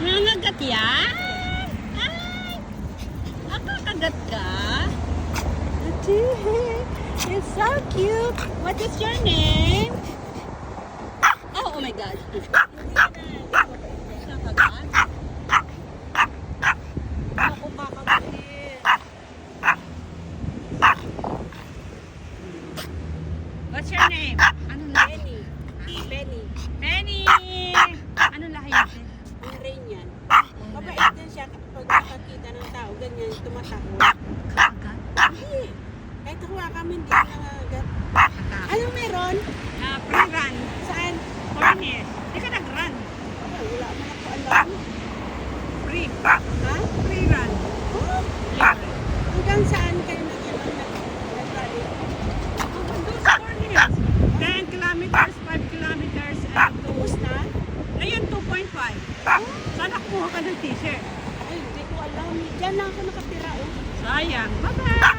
Nangagat yan? Ay! Nakakagat ka? It's so cute. What is your name? Oh my God. Nakakagat? Ako kakagatin. What's your name? Ano lahi? Benny. Benny! Ano lahi natin? Ang rain yan. Mabait din siya kapag nakakita ng tao. Ganyan, tumatakbo. Kakagat? Hindi. Kahit hawa kami, hindi siya nangagat. Anong meron? Free run. Saan? Corner. Hindi ka nag-run. Wala mo na po alam. Free. Ha? Free run. Oh, Libre. hanggang saan kayo nag-rally? Doon sa corners. 10 kilometers, 5 kilometers, and 2. Tapos na? Ngayon, 2.5. Sana kuha ka ng t-shirt. Ay, hindi ko alam. Diyan lang ako nakatira. Oh. Sayang. Bye-bye!